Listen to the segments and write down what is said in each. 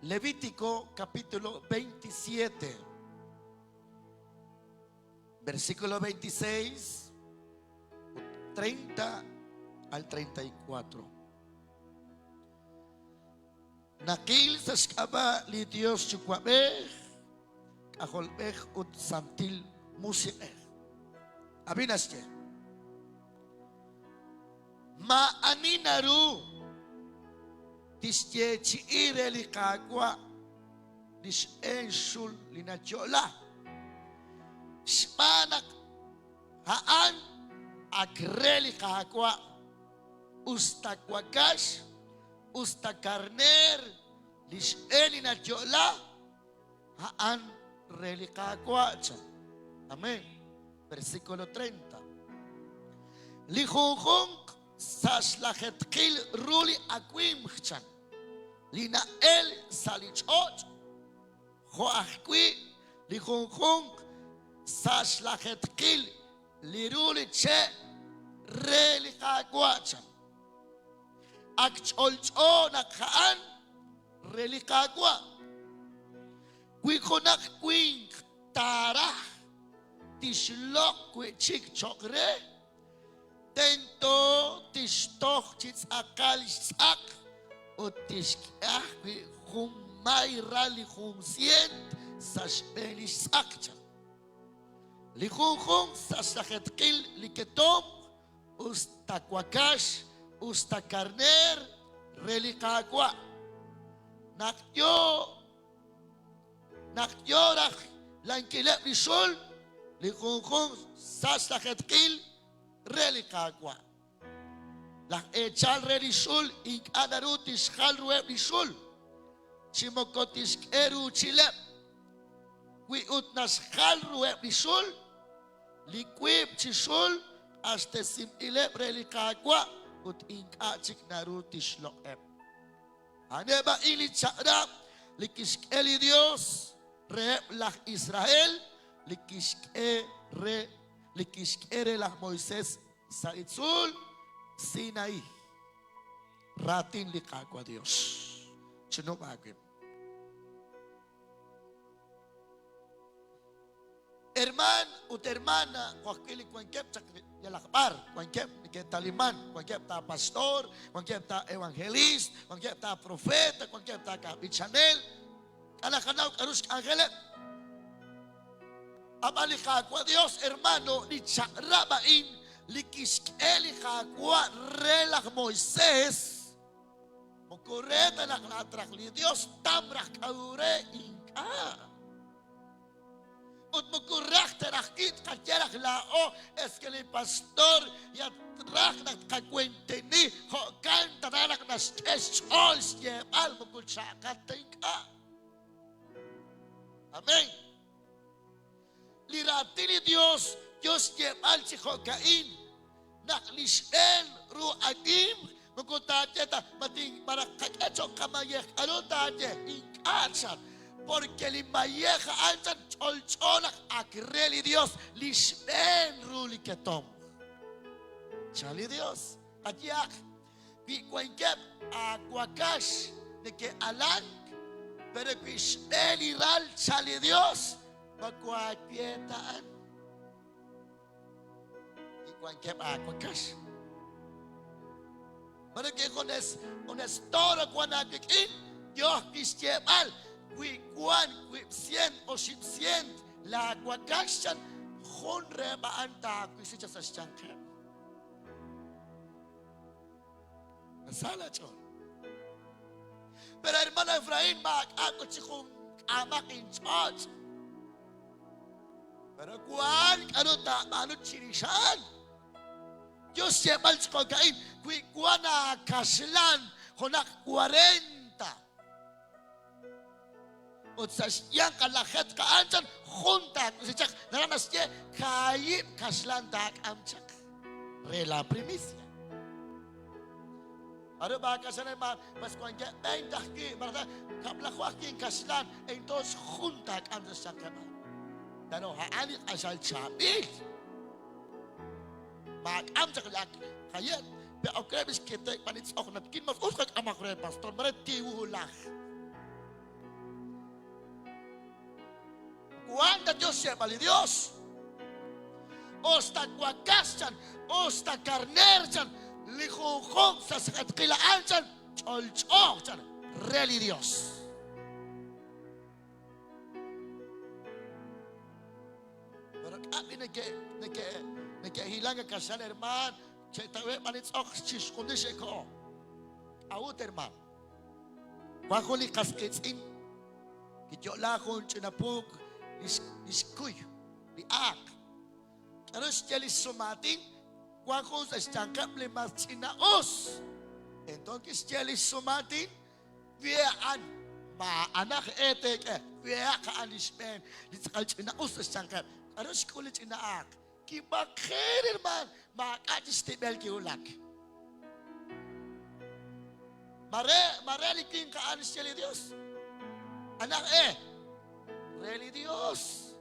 Levítico capítulo 27, versículo 26, 30 al 34. Nakil sa skaba li Dios chukwabeh, kaholbeh ut santil musieh. Abinasye. Maani naru tisye chiire li kagwa dis ensul linajola. Shmanak haan agreli kagwa ustakwagash ustakarner lis elinajola haan reli kagwa. Amén. Versículo 30. Lijunjung saslachetkil ruli akwim chan. Lina el salichot. Joachkwi lijunjung saslachetkil liruli che reli kagwa chan. Akcholcho nakhaan reli kagwa. Kwikonak kwing tarah. Tishlok kwe chik chokre tento tishtok chits akal sak o tishkah kwe humay rali humsient sashbeli sakcha likhung sasakhetkil liketom ustakwakash ustakarner relikakwa nakyorach lankilep lishol likhung sasaketkil relikagwa. La echal relishul ink adarut ishal rueb lishul. Chimokotis eru chilep. We utnas hal rueb lishul. Liquib chishul hasta sim ilep relikagwa. Ut ink achik narut ishloeb. Aneba ili chadab likis eli Dios reeb lah Israel. Likishkere lah Moisés sa Itzul Sinai ratin likagwa Dios. Chino bagim. Herman ut hermana wakili kwankep chak yalakbar kwankep ke taliman kwankep ta pastor kwankep ta evangelist kwankep ta profeta kwankep ta kapichanel kana arus angelep. Abalikagwa Dios hermano ni charabain likisk'elikagwa relak Moisés mokureta naklatrak li Dios tamrak kaure inka ut mokurak terakit kajerak lao eskeli pastor yatrak nakkakwenteni hokan tararak nas eschol yemal mokulchakat inka. Amén. Liratini Dios yemal chihokain naklishen ruadim mukutateta mating marakakacho kamayek anotate inkachan porque limayeja anchan cholchonak akreli Dios lishen ruliketom chali Dios ayak pikwankep akwakash de que alan pero pishen iral chali Dios magkwakietaan ikwankep akwakash manake honestora kwanakikin Dios kisyemal kwikwan kwipsient o shipsient la akwakashan honre baanta kwisicha sa syankem nasala chon pero hermano Efraín ako chikong amak in charge. Pero kuan ano ta ano chirishan Dios yemal chikokain kuan na kaslan honak 40 ut sa yang kalakhet kaanjan junta sichak naranas ye kayip kaslan tak amchak rela primicia aro ba kasanan mas kuan ya dahki barata kapla kwakin kaslan entos junta amchak Dano haani asal chabil. Mak am cakap kayat be okrebis kita panits ok natkin mas uskak amakre pastor mare tiwulah. Cuando Dios sepa de Dios. Osta kwakasyan, osta karnerjan, lihong sa sakatkilaan dyan, cholcho dyan, really Dios. Pero kami nagkahilangan ka siya, herman, siya tawe manitsok, kundi siya ko. Awut, herman. Wakuli kaskitsin, kityo lakon, chinapug, iskuy, liak. Ano siya sumating, wakon sa istangkap lima sinaos. Entonces siya sumating, viyaan, maanak etek, viya ka anismen, litakal sinaos sa istangkap. Ano siya kulit inaak, kibakirir man, makakistibel kiulak. Mareliking ka anis siya Diyos. Anak really Diyos.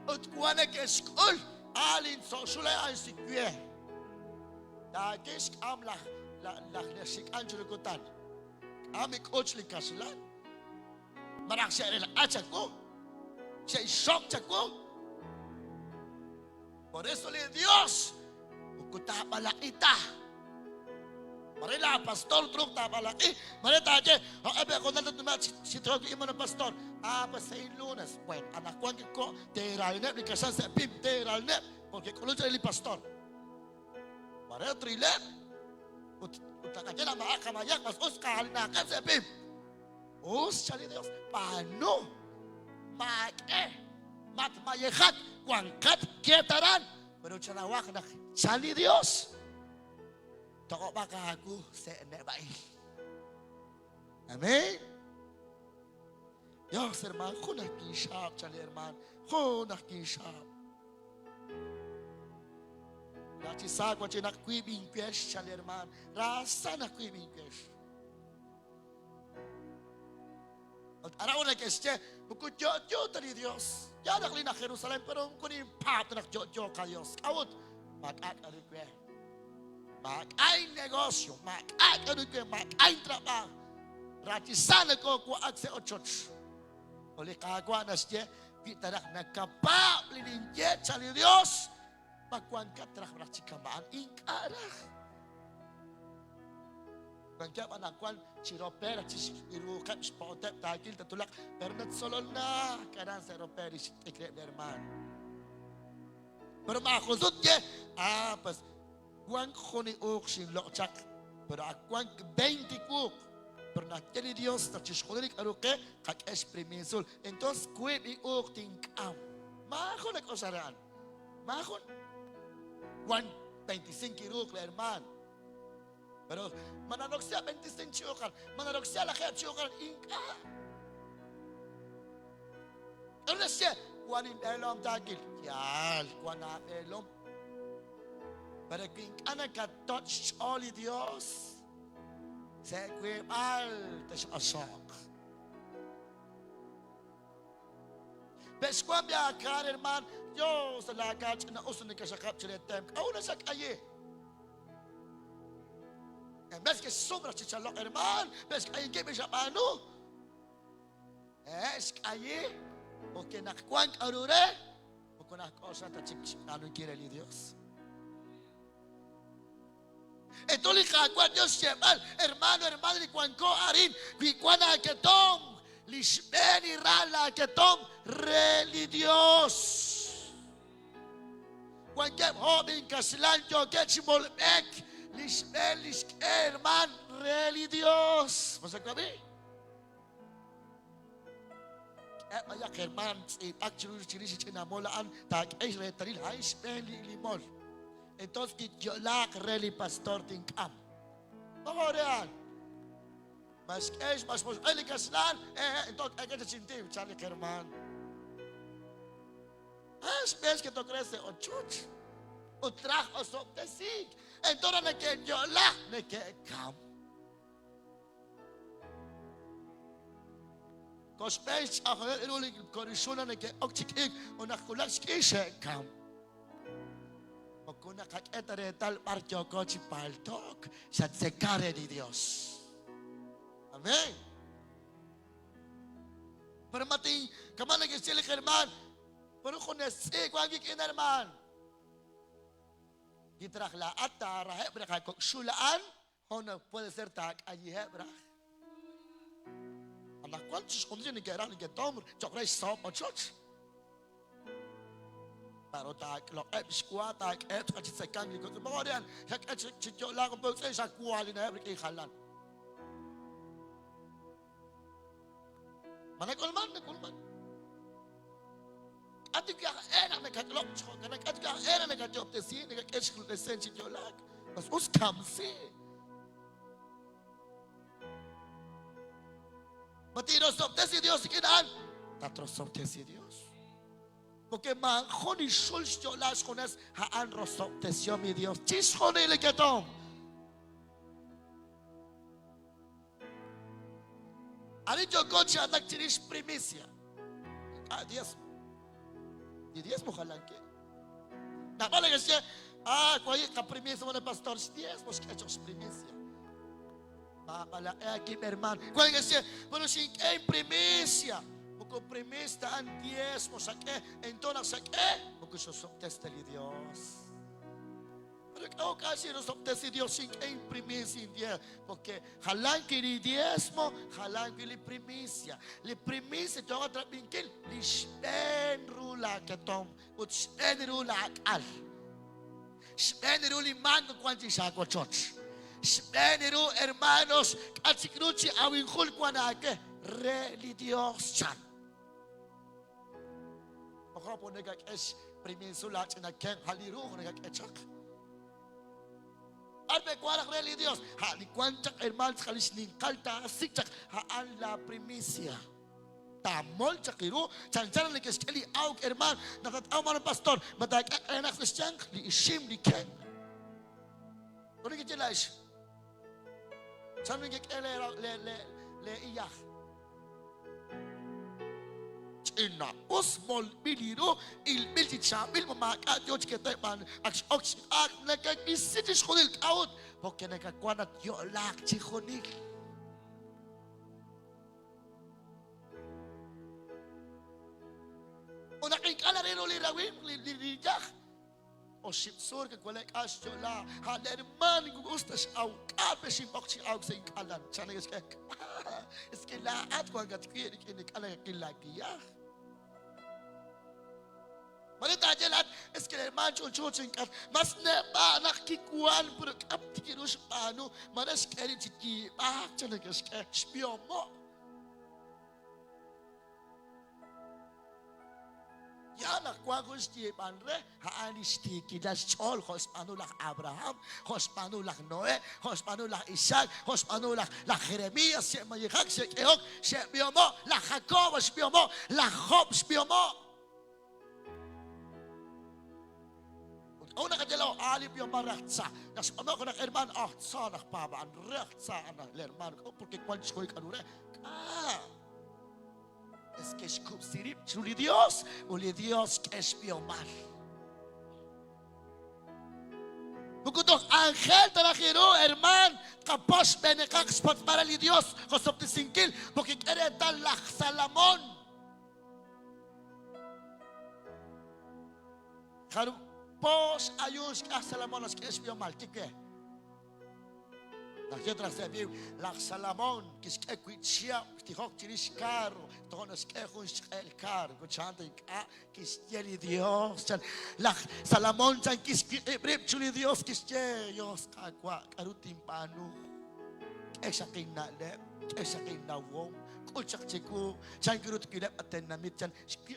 At kuha nag-eskul, alin sa sulay ang sikwe. Dagis kam lah nasik ang jurugutan. Kami coach li kasilan. Marak siya rin atsak ko. Siya isok tsak ko. Por eso li Dios, ukuta pala ita. Marila pastor truk ta palaki. Marita aja, abe ko natin naman si truk imo na pastor. Apa sa Lunes, pues anak ko ko teralne ni kasan sa pim teralne porque kulo li pastor. Marita trilep. Utakaje na maakamayak mas uskal na kan sa pim. Chali Dios, paano? Matmayehat kuangkat ketaran. Pero chanawak na chali Dios. Toko baka aku sa nebai. Amen. Dios hermano, ko nakishap chali hermano, ko nakishap. Dati sa ko china kuibing kwesh chali hermano, rasa na kuibing kwesh. At araw na keste, bukod jojo tali Dios. Yadak li na Jerusalem pero kunin pat na jojo ka Dios. Awot mag-ak-arikwe. Mag-ay negosyo, mag-ay trabaho. Rati sana ko kuwag sa church. Uli kagwa na siya, pitarak nagkapapliningget sa Diyos. Pagkuhan ka, tarak rati kamaan, ingkarak. Pagkuhan ka, anakkuhan, si Roper, si Irukap, si Potep, takil, tatulak, pero natsolol na, kanan sa Roper, si Tikrep, herman. Pero makakuzot niya, pas, kuang kuni uk sin lokchak, pero akuang 20 kuk, pero nakteli Dios na chiskulik aruke kak esprimisul. Entonces kuib i uk tingkam. Makon nag-usaraan. Makon 1.25 kiruk la herman. Pero mananok siya 25 chukar, mananok siya lakay chukar ingka. Ano na siya? Kuanin elom dagil. Yal, kuanan elom. Pero kung anak ka touch oli Dios, sa kwebal, tas asok. Bes kwa biya ka, herman, yo, sa lagat, na uso ni kasakap chiletem, au na sa kaye. Bes ka sobra si chalok, herman, bes ka yung kibi siya paano? Kaye, o kinakwang arure, o kunakosa, tachik, ano kireli Dios. Entonces cuando Dios lleva, hermano, ni cuanco harin, cuando que tom, lisben y rala que tom, reli Dios. Cuando joven caslan yo que chimolmek, lisben hermano, reli Dios. ¿Vos sabés? Maya hermano, actually chirisi chinamolaan, tag es retaril high spend limol. Entonces, yo la reli pastor tingkam. Real. Mas es mas eli kaslan, entonces hay que sentir, Charlie hermano. Es que tú crees o chuch, o trajo o soptesig. Entonces, ne que yo la, ne que kam. Kospech, a erulik, korishuna, ne que okchikik, unakulak skishe kam. Kung nakakita rin tal parcho ko si paltok sa tsekare di Dios. Amen. Pero mating, kaman nag-isili ka herman. Pero kung nasi, kung ang kikin herman. Gitrakla at tarahe, brakay kong sulaan, hona puede ser tak ayihe, brak. Anak kwan, kung siya nagkairak, nagkatom, chokray sop o church. Pero tak, lo, biskwa, tak, kasi sa kang, likod, mga yan, chikyo lang, kung po sa kuwali na, brak ikalan. Manakulman. Adik yang enak nagkatlok, adik yang enak nagkajob tesi, nagkakeshkul tesen chikyo lang. Mas uskam si. Matirosop tesi Dios ikinan, tatrosop tesi Dios. Porque man khoni shulsh jolas khones haan rosop tesio mi Dios. Chis khoni leketom. Ari jo gocha anak chirish primicia. Diezmo. Y diezmo jalanque. Na vale que sea, cuál es la primicia de pastor? Diezmo es que hechos primicia. Para aquí mi hermano. ¿Cuál es que sea? Bueno, si hay primicia, porque primicia en diezmo saqué, entonces saqué, porque yo soy testigo de Dios. Pero que casi no soy testigo de Dios sin que hay primicia en diezmo, porque jalanque ni diezmo, jalanque ni primicia. La primicia yo voy a traer li spen rula que tom, ut spen rula al. Spen rula man cuanti saco church. Spen rula hermanos, atsikruchi awinkhul kwanake religiosan. Ako po nagak-es primicia la chinakeng haliru nagak-echak. Arbe kuarak religios, ha ni kuanchak hermanos kalis ningkalta sikchak haan la primicia. Tamol chakiru, chancharan ni keskeli auk herman, natataw man pastor, madag enak Christian li ishim li ken. Kuni kitjelaish. Sabi ngek le iyak. Ina usmol biliro il bilti chamil mamakat yo chikete man ox nagkakisitis khonil out porque nagkakwanat yo lak chikhonil una kikala reno li rawin li jak o shipsur ke kolek asyo la haler man gustas au kape shipokchi au sa ikalan sana eske la at ko agat kiri kini kala kilagiya. Malita jelat eske herman chuchuchin kat mas ne ba nakikuan puro kaptikirus pano manas keri chiki ba chana keske spiomo ya nakwagus ti panre haani stiki das chol hos pano lak Abraham hos pano lak Noe hos pano lak Isaac hos pano lak Jeremías se mayihak se keok se biomo la Jacob spiomo la Job spiomo. Una kadelo alip yung maratsa. Nas ano ko na herman sa nakpabaan ratsa na herman ko porque cuántos koy kanure. Es que es sirip chuli Dios, uli Dios que es biomar. Bukutok angel tarakiro herman kapos benekak spot para li Dios kosop tisingkil porque quiere tal la Salomón. Pos ayus ka Salomon as kesbio maltike. Nakita sa biu la Salomon kiske kwitsia tihok tiris caro tonos ke khus el car ko chanta ka kistieli Dios chan la Salomon chan kiski ibrib chuli Dios kistie Dios ka kwa karutim panu esakin na le esakin na wong kuchak chiku chan kirut kilap aten namit chan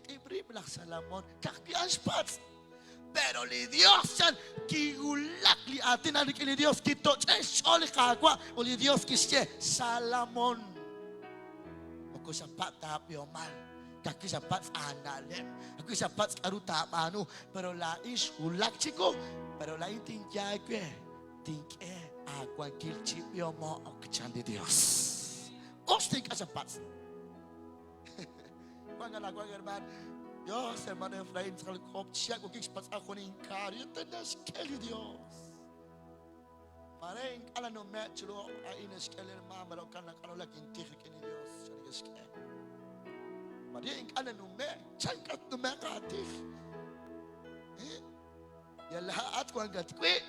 ibrib la Salomon kakian spats. Pero li Dios yan kigulak li atin anik li Dios kito choli kagwa o li Dios kisye Salomon ako sa patapyo man kaki sa pats analem ako sa pats karuta manu pero la is ulak chiko pero la itinjay kwe tinke agwan kilchipyo mo o kachan di Dios osting ka sa pats Kwan herman Dios, hermano Efraín, siya ko kix pas ako ni Inkario, tanas keli Dios. Maring ala no metro ay ines keli mama lo kan nakano lakin tiki ni Dios. Maria ing ana nume, changkat nume katif. Yalahat ko ang gatwi.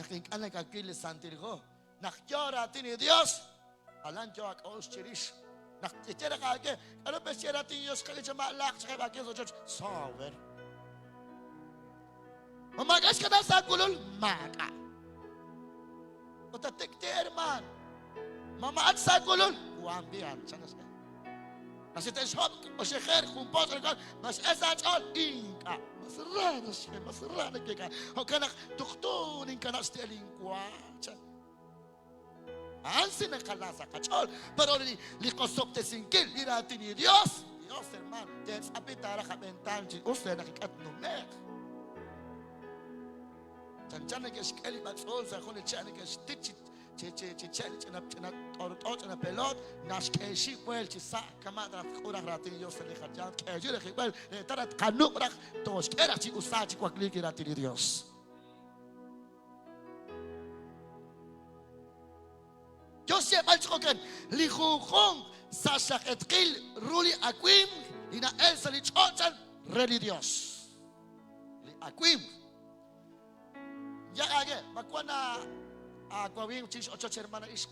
Naking ana kakili santirgo. Nakjora tini Dios. Alan jo ak os chirish. Nakitira ka ake. Ano ba siya natin Diyos kaya siya maalak sa kaya sa church? Sower. Mamagas ka na sa gulol? Maka. O tatikti herman. Mamaat sa gulol? Kuambihan. Sana siya. Nasiteshop o shekher kumpos mas esa chol inka masrana siya masrana kika o kanak tuktunin ka na sa lingkwa ansin na kalasa ka chol pero likosop te singkil irati ni Dios hermano des apitara ka bentanji usle nakikat numek chanchana ke skeli batsol sa khone chane ke stitch challenge na torot na pelot nas keshi kwel chi sa kama da khura rati Dios le khajan keji le khibal tarat kanuk rak tos kera chi usachi kwa kliki rati Dios Joseph alchoken li khong sa shaketkil ruli akwim ina el sa li chochan reli Dios li akwim ya age makwana kwa wingi chis ocho hermana isk.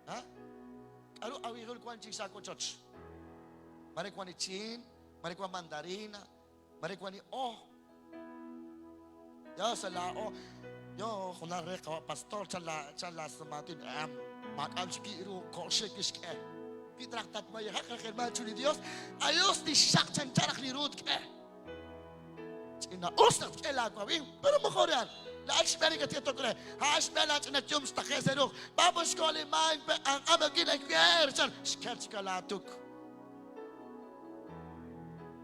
Ha? Alo awihul kwan chis ako church. Mari kwani chin, mari kwa mandarina, mari kwani Ya sala yo khuna re ka pastor chala samatin makam skiru ko shekisk Pitraktat mo ya hermano chuli Dios. Ayos di shak chan charak ni rut Ina usnat kela kwa wingi pero mokoran. لا أشبه لك تقول هاشبه لك أنك يوم استخيزنوك بابو شكولي ماين بأن أبقين أكبر شكرت كلاتك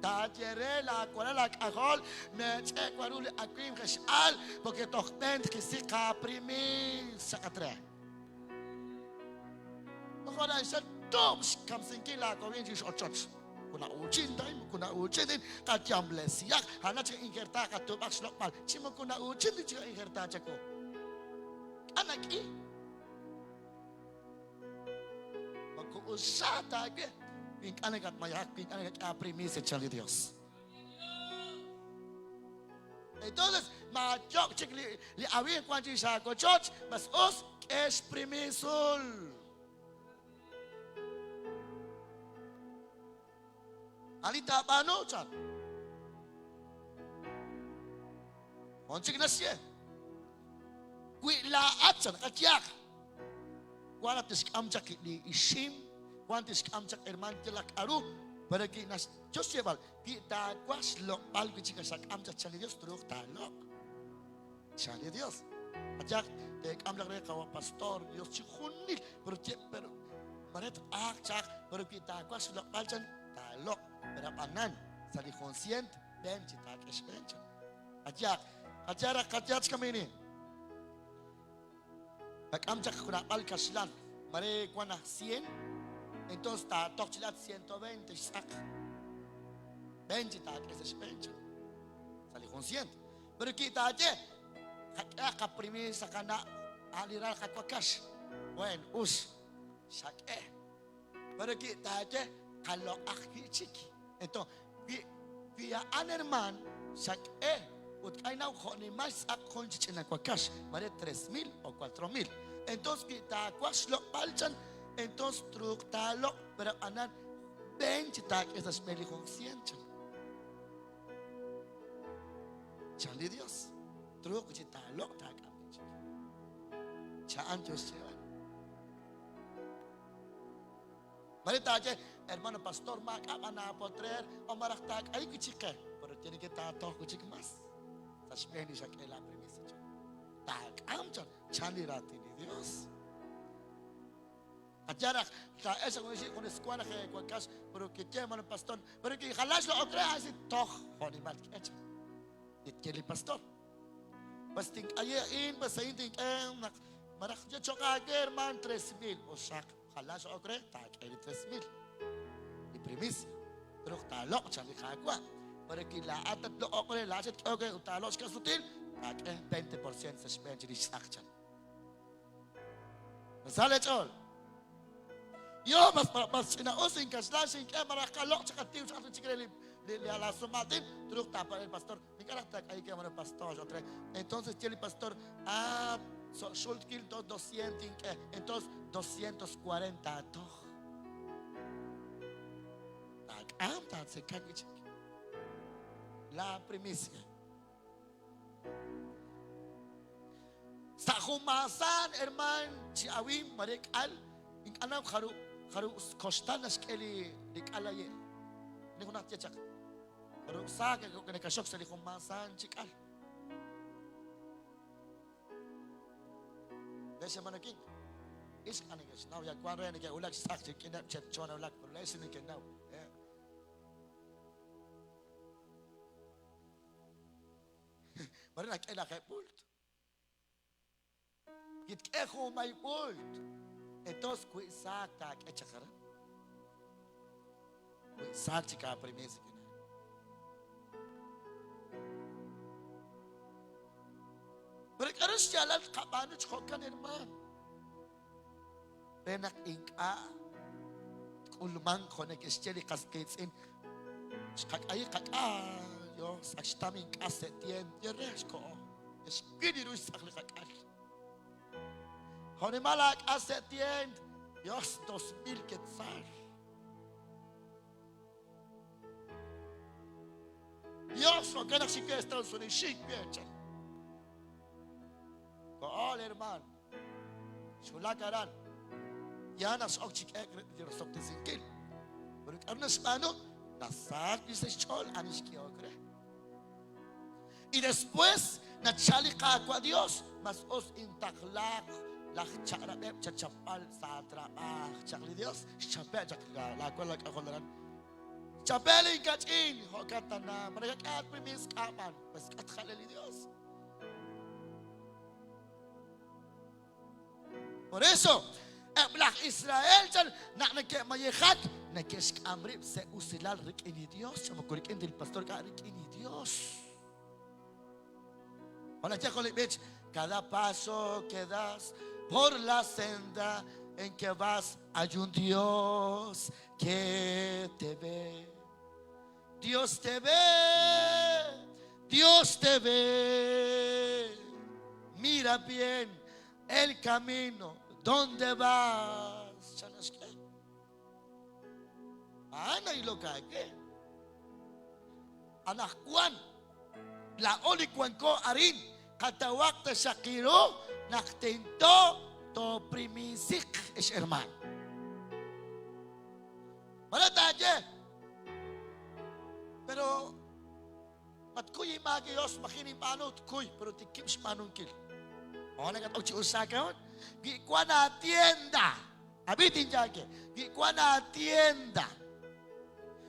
تاتيري لك ولا لك أقول نتشك ورولي أكويم خشال بوكي تخبنت كسي قابريمي سكتري بقول أنشان تومش كم سنكي لك وين جيش أتشوش kuna uchin din katyam lesiak hana chika ingerta ka tubak slokmal chimo kuna uchin din chika ingerta chako anak magkuusata ke pink anak at mayak pink anak at aprimis at chali Dios entonces majok chik li awin kwanchi sa ko church mas os esprimisul Alita paano chan? Onchik na siya. Kui laat chan katyak. Kuanat tisk amchak ni ishim, kuanat tisk amchak herman tilak aru, baragi nas Joshebal kita kwas lok pal kuchika sak amchak chali Dios turuk talok. Chali Dios. Ajak tek amlak re kawa pastor Dios chikunil pero maret ak chak pero kita kwas lok pal chan talok. Berapanan sa di conscient ben citak expansion ajak kami ini amchak kuna pal kaslan mare kuana 100 entonces ta tok chilat 120 sak ben citak expansion sa di conscient pero kita aja ka primi sa kana aliral katwakas wen us sak pero kita aja kalau akhi chiki Entonces, via anerman, sak ut kainaw ko ni mas ak konjich na kwa cash, mare 3,000 o 4,000. Entonces, kita kwas lo palchan, entonces truk talo, pero anan 20 tak esas meli consciente. Chali Dios, truk talo tak apichi. Chaan Dios chewa. Marita aja, hermano pastor mak amana potrer o maraktak ay kuchike, pero tiene que tato kuchik mas. Sa Spanish ak ela premisa. Tak amchan chani rati ni Dios. Ajarak ta esa con escuela que con cas, pero que hermano pastor, pero que jalas lo otra así toch honi mal kecha. Dit keli pastor. Pasting ayin basayin ting marak je choka german 3,000 o sak. Halas okre tak 3,000 di premis pero talok chali kagwa para kila atat lo okre lasit okre utalos ka sutil tak 20% sa spend di sakchan nasale chol Yo mas sinausin kaslasin kaya marakalok sa katiu sa atin sikre li alaso matin truk tapa el pastor. Ni karakter ay kaya mana pastor otra. Entonces tiene el pastor so schuld gilt 200 entonces 240 toch. Tak se kagich. La primicia. Sa humasan herman si awim marek al ing anam kharu kostanas keli dikalaye. Ni kunat ya chak. Kharu sa ke ko ka shok sa humasan chikal. Desa manaking is anigas now ya kwarre ni ke ulak sak chikinap chet chona ulak lesson ni ke now. Marina kaya kay pult. Git echo may pult. Etos kui sakta kaya chakara. Kui sakti ka premisi kina. Berkaros jalan kapanu chokan herman. Penak ingka kulmang konek ischeli kasketsin. Kakay yo sakstamin kasetien yeresko eskidi sakli kakal hone malak kasetien yos 2000 quetzal yos o kana sike Estados Unidos shik pecha ko all herman sulakaran yanas okchik ek dirosok tesinkil berik arnas mano nasak dice chol aniski okre. Y después, nachalika a Dios, mas os intaklak, la charabeb, chachapal, sa trabah, chakli Dios, chapel, chakla, la cual la cajolan. Chapel y cachin, hokatana, maragat primis kaman, pues katjaleli Dios. Por eso, Blah Israel, nak mayekhat, nakesh amrib se usilal rik ini Dios, sama kurik ini pastor ka rik ini Dios. Hola, cada paso que das por la senda en que vas hay un Dios que te ve. Dios te ve, Dios te ve. Mira bien el camino donde vas. ¿Sabes qué? Ana y lo que hay. Anak Juan, la oli ko arin. Katawak ta Shakiro, naktinto to primisik is herman. Wala tayo. Pero, mat kuy magios makining panot kuy, pero tikim si panungkil. O nagat si usaka on, gi kwa na tienda. Abitin jake, gi kwa na tienda.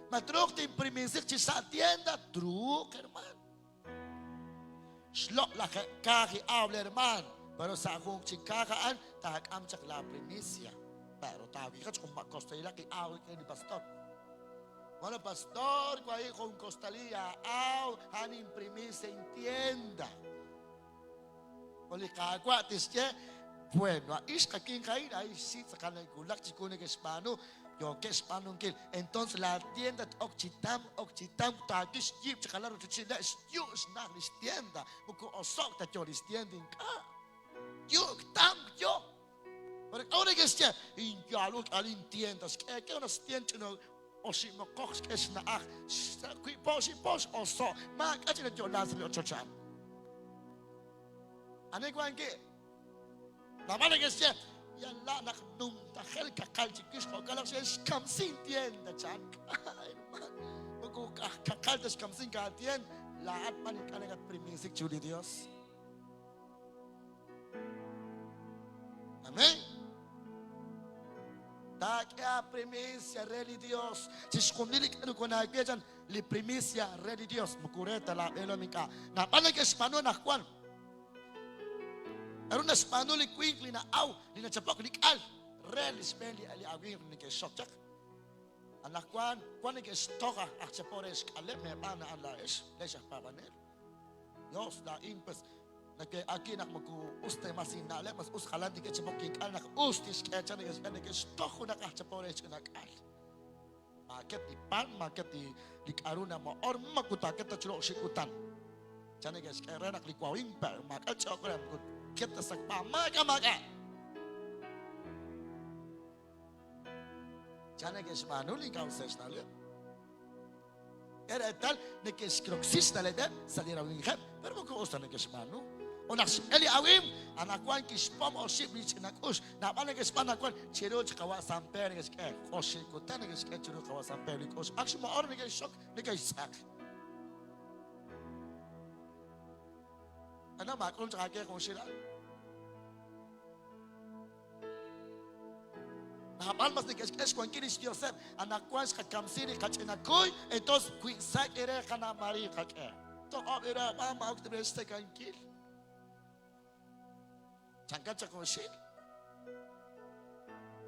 Matruk tin primisik si sa tienda, truk herman. Slok la kaki awle herman, pero sa kung chikakaan tak amchak la primicia. Pero tawag ka kung makostala ki awle kay ni pastor. Bueno pastor, kwa kung kostalia aw hanin primicia entienda. Oli kakwa tisye, bueno, is kaking kain ay sit sa kanay gulak chikune ke Spano. Yo que Spano kil. Entonces la tienda okchitam takis jeep chakalaro chuchina es yo na lis tienda. Buku osok ta yo lis tienda ka. Yo tam yo. Pero ahora que estia in yalo alin tiendas que unas tiendas no osimo koks que es na ah. Kui pos oso. Ma kachina yo las lo chochan. Ane kwanke. La mala que estia yalla nak num takhel kakal chikis ko kalak siya kamsin tienda chan buku kakal tas kamsin ka tien lahat man kanagat primisik chuli Dios. Amen. Takya primicia reli Dios. Siskumnilik ano ko na agbejan li primicia reli Dios mukureta la elomika. Na panig Espano na kwan. Aron na Spano li quickly na aw li na chapok li al rel speli ali awir ni ke shotjak anak kwan ni ke stoka ak chapores kale me pana ala es lesha pabanel Dios da impes Aquí nak mag-uste masinale, mas uskalan di ka chimoking al nak ustis kecha ni ka stoko nak achapore nak al. Maket di pan, maket di karuna mo or magutaket ta chulo sikutan. Chane guys, kaya nak likwawing pa, maket chokre mo kita sakpa maga. Chane guys, manuli kau ses nale. Era tal ne que escroxis na leden salira winghem, pero ko usta ne que manu. Onas eli awim anakwan kispom o siblich nakus na bana que spana kwan chiro chkawa samper que koshi ko tan que chiro kawa samper kos akshi mo or ne que shock ne que sak. Ana ma kon chaka ke koshira. Habal mas de que es con quieres Joseph anakuas ka kamsini ka chinakoy entonces kuisak ere kana mari ka ke to era mama ok de este kankil chanka chakoshil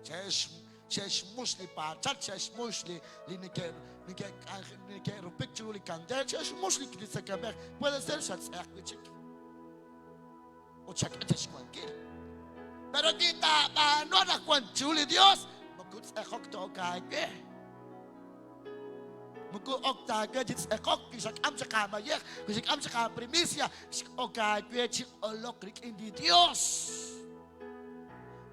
chesh musli pa chesh musli linike rupicture li kandel chesh musli que se kaber puede ser chats ekwichik o chaka chesh kankil. Pero kita no na kwanchuli Dios, mukut ekok to kage. Mukut oktage jits ekok kisak am sakama yek, kisak am sakama primisia, okage chik olokrik indi Dios.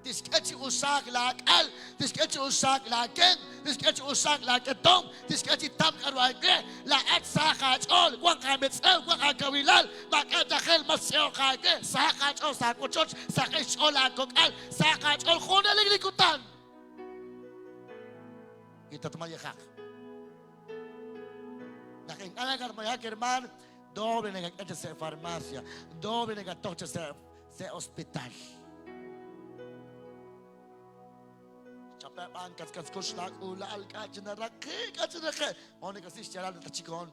Disketsi usak lakal, disketsi usak laken, disketsi usak laketong, disketsi tam karwage, laat sakachol, wang kametsel, wang agawilal, makadakhel maseo kage, sakachol sakuchoch, sakachol agokal, sakachol khona liglikutan. Kita tumayakak. Naking alagar mayak herman, doble negatoche sa farmacia, doble negatoche sa hospital. Chapepan kas kushnak ula alkachna rakhe kachna khe one kasis charal ta chikon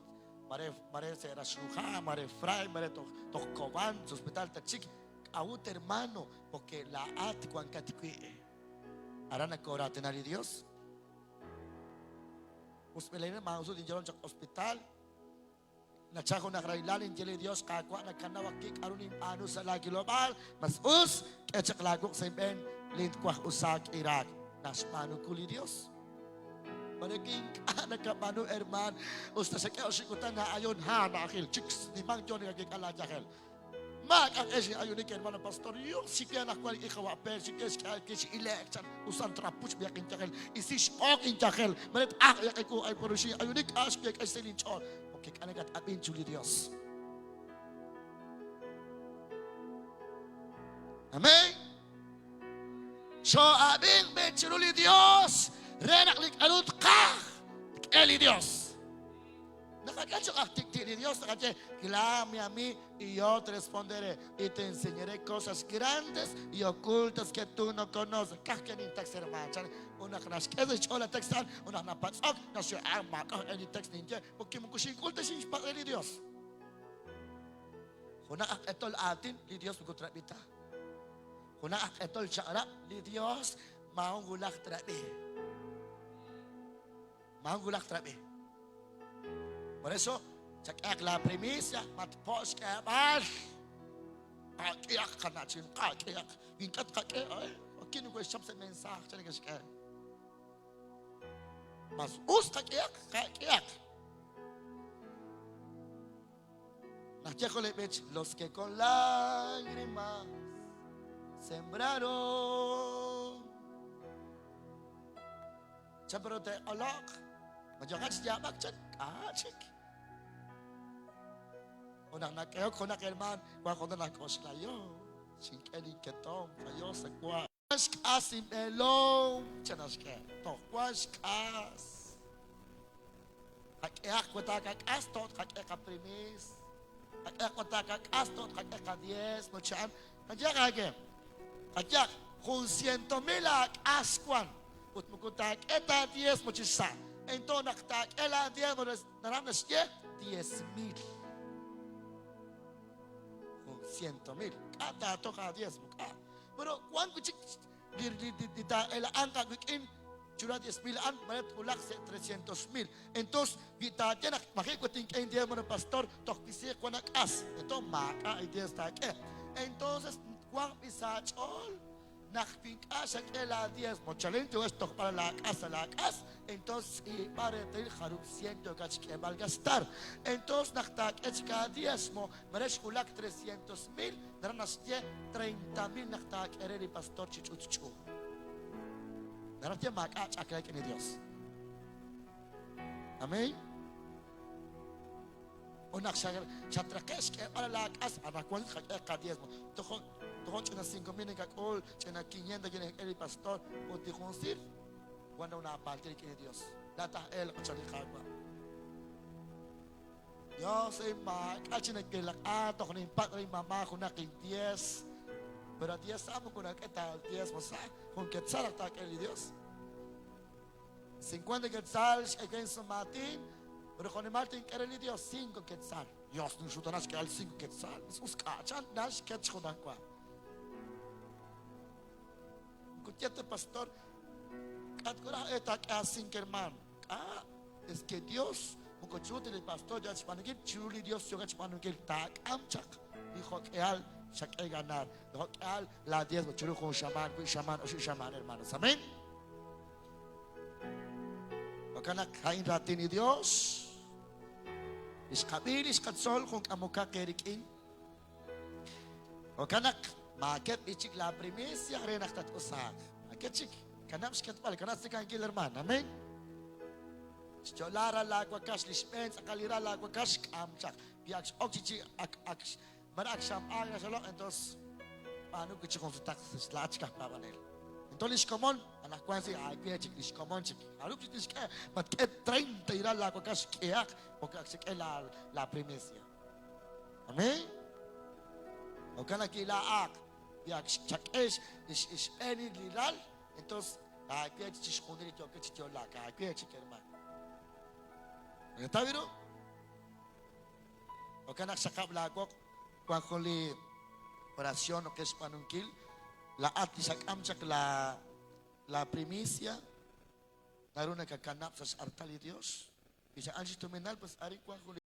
mare se rashuja mare fray mare to kovan hospital ta chik aut hermano porque la at kwan katikui arana kora tenari Dios usmelene mausu di jalan hospital na chako na grailan injili Dios kakwa na kanawaki karunin anu sa lagi global mas us kechak lagok sa ben lint kwa usak Iraq nas manu kuli Dios. Managing anak ka manu herman, usta sa kaya sikutan na ayon ha nakil chicks ni mang John naging alajakel. Mag ang esi ayon ni hermano pastor yung sikya na kwal ikawa per sikya kisi election usan trapus biyakin jakel isis okin jakel manet yak ko ay porusi ayon ni as kay selin chon. Okay kanagat abin juli Dios. Amen. So abing betululi Dios, renak lik alut ka, eli Dios. Nakakacho aktik di Dios, nakache clame a mí y yo te responderé y te enseñaré cosas grandes y ocultas que tú no conoces. Kahken in text hermano, una knas keze chola textan, una na patsok, na syo ama ka any text ninje, porque mo kusing kulta sin pa eli Dios. Kuna ak etol atin, li Dios mukutrabita. Kuna etol syarab li Dios mau gulak trabi. Mau gulak trabi. Por eso, cakak la primicia matpos ka bal. Kakiyak ka na chin kakiyak. Inkat kakiyak. Kinu ko siyap sa mensahe sa nagkasya. Mas us kakiyak. Nachyakolebech los que con lágrimas sembraron. Pero te alok. Majangan sejabak cek. Cek. Unang nakeo konak herman. Kwa konak nakos layo. Sinkeli ketong. Kayo sa kwa. Kwas kasim elong. Chanas ke. To kwas kas. Kakiak kwata kakas. Tot kakiak kaprimis. Kakiak kwata kakas. Tot kakiak ka-10. Machan. Kakiak kagem. Kayak kung 100,000 askuan ut mukutak eta 10 mo chisa ento naktak ela 10 mo naranas ye 10,000 kung 100,000 kata to ka 10 mo ka pero kwan kuchik di ta ela angka bikin chura 10,000 an, maret kulak se 300,000. Entonces, kita tiyan, makikuting kayo diya mo ng pastor, tokpisi ko nakas. Ito, maka, idea sa ke. Entonces, kuwang pisachol, nakpingkas ang ela 10 mo. Challenge yo esto para lakas. Entonces, para tener harap siento que malgastar. Entonces, naktakets ka 10 mo, mares kulak 300,000, naranas tiya 30,000 naktak ereri pastor chichuchu. Naranas tiya makach aklay ni Dios. Amen. Unak siya trakes ke para lakas, anak ko ka 10 mo. Tukon china 5,000 kakol, china 500 gina el pastor, o ti consir, cuando una parte de Dios. Data el kachari kagwa. Dios ay makachina kilak ato kunin patri mama ko na 10. Pero 10 amo ko na ketal 10 mo sa kung quetzal ta el Dios. 50 quetzales again sa Martin, pero con Martin era el Dios 5 quetzal. Dios no chutonas que al 5 quetzal. Us kachan das ketchudan kwa. Escuchate, pastor, hermano. Es que Dios, mucho chute el pastor, ya se panugil, chuli Dios, yo que panugil, tak, amchak, dijo que al, shak ganar, dijo que al, la 10, chulu con shaman, o shaman, hermanos, amén. Okanak, hain ratin ni Dios, iskabil, iskatsol, kung amuka kerikin, okanak, Maket ichik la primicia renak tat usak. Maket chik kanam sket pal kanat sikan killerman. Amen. Stolara la kwakash lispens akalira la kwakash amchak. Biaks oxichi ak marak sham aga solo entonces anu kichi konsultak slach ka pabanel. Entonces comon anak kwansi ay chik lis comon chik. Alu kichi ska mat ket 30 ira la kwakash kiak okak sik la primicia. Amen. O kana kilaak yak chakes is any lilal entonces aquí hay chichondir yo que chichola aquí hay chikerman ¿está bien? O kana sakap lagok cuando le oración o que es panunkil la atisak amchak la primicia naruna kakanap sa artali Dios bisa anji tuminal pues ari cuando